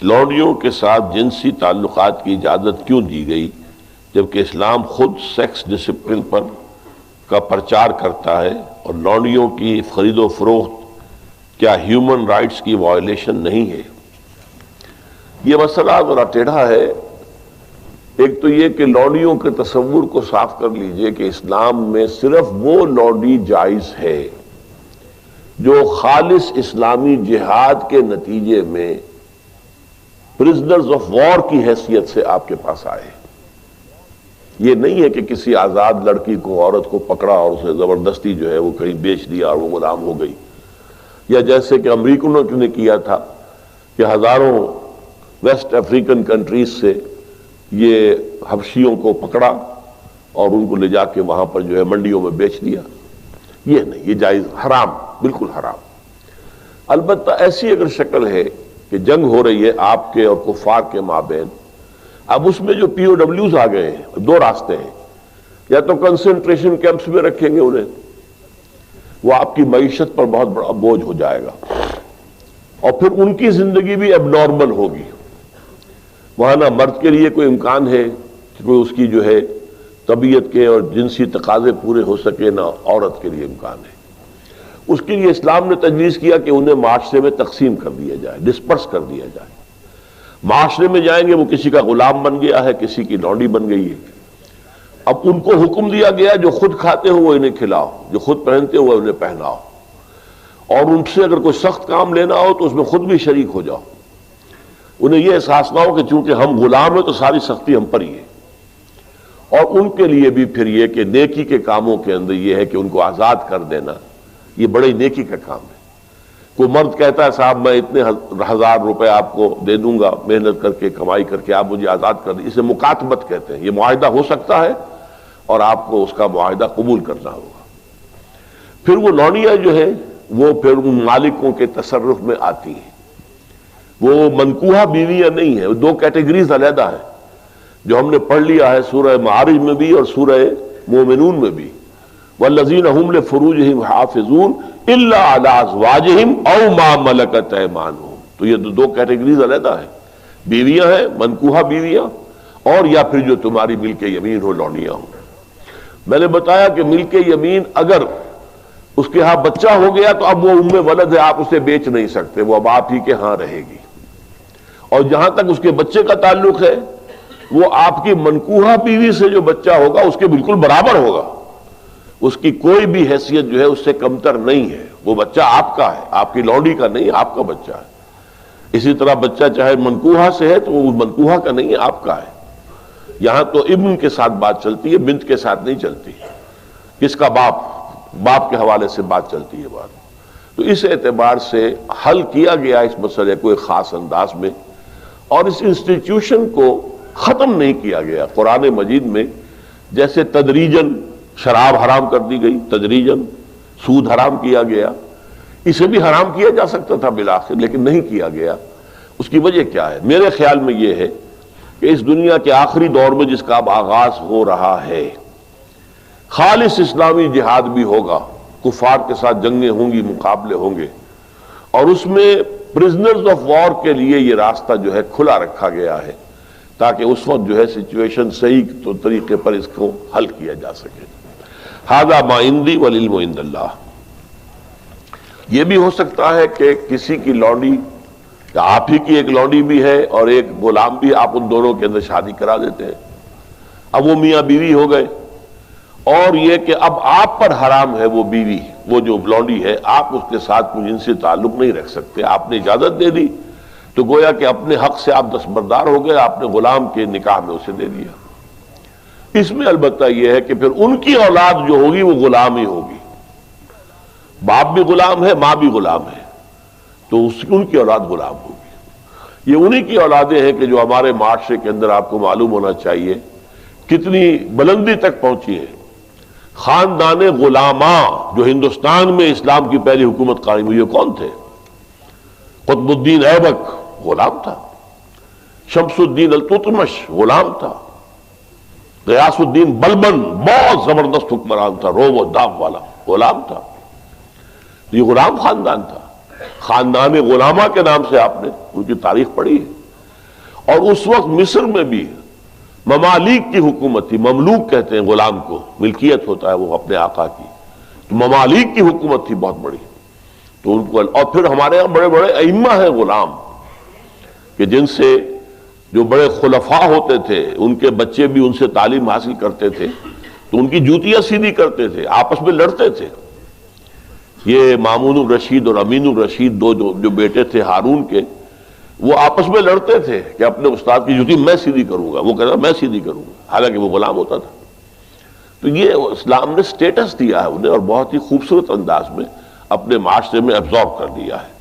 لونڈیوں کے ساتھ جنسی تعلقات کی اجازت کیوں دی گئی جبکہ اسلام خود سیکس ڈسپلن پر کا پرچار کرتا ہے، اور لونڈیوں کی خرید و فروخت کیا ہیومن رائٹس کی وائلیشن نہیں ہے؟ یہ مسئلہ ذرا ٹیڑھا ہے۔ ایک تو یہ کہ لونڈیوں کے تصور کو صاف کر لیجئے کہ اسلام میں صرف وہ لونڈی جائز ہے جو خالص اسلامی جہاد کے نتیجے میں پرزنرز آف وار کی حیثیت سے آپ کے پاس آئے۔ یہ نہیں ہے کہ کسی آزاد لڑکی کو، عورت کو پکڑا اور اسے زبردستی جو ہے وہ کہیں بیچ دیا اور وہ غلام ہو گئی، یا جیسے کہ امریکنوں نے کیا تھا کہ ہزاروں ویسٹ افریقن کنٹریز سے یہ حبشیوں کو پکڑا اور ان کو لے جا کے وہاں پر جو ہے منڈیوں میں بیچ دیا۔ یہ نہیں، یہ جائز، حرام، بالکل حرام۔ البتہ ایسی اگر شکل ہے کہ جنگ ہو رہی ہے آپ کے اور کفار کے مابین، اب اس میں جو پی او ڈبلیوز آ گئے ہیں، دو راستے ہیں، یا تو کنسنٹریشن کیمپس میں رکھیں گے انہیں، وہ آپ کی معیشت پر بہت بڑا بوجھ ہو جائے گا، اور پھر ان کی زندگی بھی اب نارمل ہوگی۔ وہاں نہ مرد کے لیے کوئی امکان ہے کہ کوئی اس کی جو ہے طبیعت کے اور جنسی تقاضے پورے ہو سکے، نہ عورت کے لیے امکان ہے۔ اس کے لیے اسلام نے تجویز کیا کہ انہیں معاشرے میں تقسیم کر دیا جائے، ڈسپرس کر دیا جائے۔ معاشرے میں جائیں گے، وہ کسی کا غلام بن گیا ہے، کسی کی لونڈی بن گئی ہے۔ اب ان کو حکم دیا گیا جو خود کھاتے ہو وہ انہیں کھلاؤ، جو خود پہنتے ہو وہ انہیں پہناؤ، اور ان سے اگر کوئی سخت کام لینا ہو تو اس میں خود بھی شریک ہو جاؤ۔ انہیں یہ احساس نہ ہو کہ چونکہ ہم غلام ہیں تو ساری سختی ہم پر ہی ہے۔ اور ان کے لیے بھی پھر یہ کہ نیکی کے کاموں کے اندر یہ ہے کہ ان کو آزاد کر دینا، یہ بڑی نیکی کا کام ہے۔ کوئی مرد کہتا ہے صاحب میں اتنے ہزار روپے آپ کو دے دوں گا محنت کر کے، کمائی کر کے، آپ مجھے آزاد کر دیں، اسے مکاتبت کہتے ہیں۔ یہ معاہدہ ہو سکتا ہے اور آپ کو اس کا معاہدہ قبول کرنا ہوگا۔ پھر وہ لونڈیاں جو ہے وہ پھر ان مالکوں کے تصرف میں آتی ہیں۔ وہ منکوحہ بیویاں نہیں ہیں، وہ دو کیٹیگریز علیحدہ ہیں جو ہم نے پڑھ لیا ہے سورہ معارج میں بھی اور سورہ مومنون میں بھی۔ والذین هم لفروجہم حافظون الا علی ازواجہم او ما ملکت ایمانہم۔ تو یہ دو کیٹیگریز علیحدہ ہیں، بیویاں ہیں، منکوحہ بیویاں، اور یا پھر جو تمہاری ملک یمین ہو، لونڈیاں ہوں۔ میں نے بتایا کہ ملک یمین اگر اس کے ہاں بچہ ہو گیا تو اب وہ ام ولد ہے، آپ اسے بیچ نہیں سکتے، وہ اب آپ ہی کے ہاں رہے گی۔ اور جہاں تک اس کے بچے کا تعلق ہے، وہ آپ کی منکوحہ بیوی سے جو بچہ ہوگا اس کے بالکل برابر ہوگا، اس کی کوئی بھی حیثیت جو ہے اس سے کمتر نہیں ہے۔ وہ بچہ آپ کا ہے، آپ کی لونڈی کا نہیں، آپ کا بچہ ہے۔ اسی طرح بچہ چاہے منکوحہ سے ہے تو وہ منکوحہ کا نہیں ہے، آپ کا ہے۔ یہاں تو ابن کے ساتھ بات چلتی ہے، بنت کے ساتھ نہیں چلتی۔ کس کا باپ کے حوالے سے بات چلتی ہے بات۔ تو اس اعتبار سے حل کیا گیا اس مسئلے کو ایک خاص انداز میں، اور اس انسٹیٹیوشن کو ختم نہیں کیا گیا۔ قرآن مجید میں جیسے تدریجاً شراب حرام کر دی گئی، تدریجاً سود حرام کیا گیا، اسے بھی حرام کیا جا سکتا تھا بالآخر، لیکن نہیں کیا گیا۔ اس کی وجہ کیا ہے؟ میرے خیال میں یہ ہے کہ اس دنیا کے آخری دور میں جس کا اب آغاز ہو رہا ہے، خالص اسلامی جہاد بھی ہوگا، کفار کے ساتھ جنگیں ہوں گی، مقابلے ہوں گے، اور اس میں پرزنرز آف وار کے لیے یہ راستہ جو ہے کھلا رکھا گیا ہے تاکہ اس وقت جو ہے سچویشن صحیح تو طریقے پر اس کو حل کیا جا سکے۔ ھذا ما عندی والعلم عند اللہ۔ یہ بھی ہو سکتا ہے کہ کسی کی لونڈی، یا آپ ہی کی ایک لونڈی بھی ہے اور ایک غلام بھی، آپ ان دونوں کے اندر شادی کرا دیتے ہیں، اب وہ میاں بیوی ہو گئے، اور یہ کہ اب آپ پر حرام ہے وہ بیوی، وہ جو لونڈی ہے، آپ اس کے ساتھ کوئی جنسی تعلق نہیں رکھ سکتے۔ آپ نے اجازت دے دی تو گویا کہ اپنے حق سے آپ دستبردار ہو گئے، آپ نے غلام کے نکاح میں اسے دے دیا۔ اس میں البتہ یہ ہے کہ پھر ان کی اولاد جو ہوگی وہ غلام ہی ہوگی، باپ بھی غلام ہے، ماں بھی غلام ہے، تو ان کی اولاد غلام ہوگی۔ یہ انہی کی اولادیں ہیں کہ جو ہمارے معاشرے کے اندر آپ کو معلوم ہونا چاہیے کتنی بلندی تک پہنچی ہے۔ خاندان غلاماں جو ہندوستان میں اسلام کی پہلی حکومت قائم ہوئی ہے، کون تھے؟ قطب الدین ایبک غلام تھا، شمس الدین التتمش غلام تھا، غیاث الدین بلبن بہت زبردست حکمران تھا، روب و داغ والا، غلام تھا۔ یہ غلام خاندان تھا۔ خاندان غلامہ کے نام سے آپ نے ان کی تاریخ پڑھی ہے۔ اور اس وقت مصر میں بھی ممالک کی حکومت تھی. مملوک کہتے ہیں غلام کو، ملکیت ہوتا ہے وہ اپنے آقا کی. تو ممالک کی حکومت تھی بہت بڑی. تو ان کو، اور پھر ہمارے یہاں بڑے بڑے ائمہ ہیں غلام، کہ جن سے جو بڑے خلفاء ہوتے تھے ان کے بچے بھی ان سے تعلیم حاصل کرتے تھے تو ان کی جوتیاں سیدھی کرتے تھے، آپس میں لڑتے تھے. یہ مامون الرشید اور امین الرشید دو جو بیٹے تھے ہارون کے، وہ آپس میں لڑتے تھے کہ اپنے استاد کی جوتی میں سیدھی کروں گا، وہ کہتا میں سیدھی کروں گا، حالانکہ وہ غلام ہوتا تھا. تو یہ اسلام نے سٹیٹس دیا ہے انہیں، اور بہت ہی خوبصورت انداز میں اپنے معاشرے میں ابزارب کر دیا ہے.